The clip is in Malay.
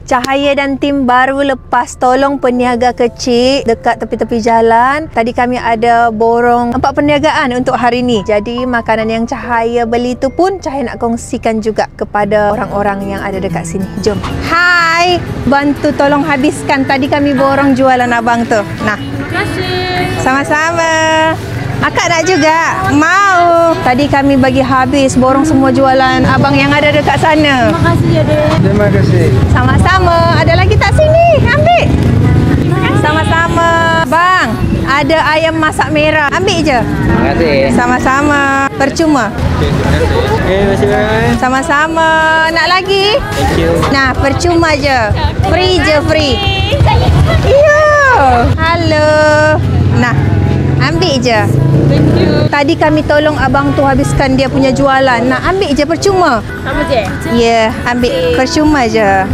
Cahaya dan tim baru lepas tolong peniaga kecil dekat tepi-tepi jalan. Tadi kami ada borong 4 perniagaan untuk hari ni. Jadi makanan yang Cahaya beli tu pun Cahaya nak kongsikan juga kepada orang-orang yang ada dekat sini. Jom. Hai, bantu tolong habiskan. Tadi kami borong jualan abang tu. Nah. Terima kasih. Sama-sama. Akak nak juga? Mau. Tadi kami bagi habis borong semua jualan abang yang ada dekat sana. Terima kasih ya, Dek. Terima kasih. Sama-sama. Ada lagi tak sini? Ambil. Sama-sama. Bang, ada ayam masak merah. Ambil je. Terima kasih. Sama-sama. Percuma. Terima kasih banyak. Sama-sama. Nak lagi? Thank you. Nah, percuma je. Free je, free. Iya. Halo. Nah, ambil je. Thank you. Tadi kami tolong abang tu habiskan dia punya jualan. Nak ambil je percuma. Sama je. Ya, ambil percuma je.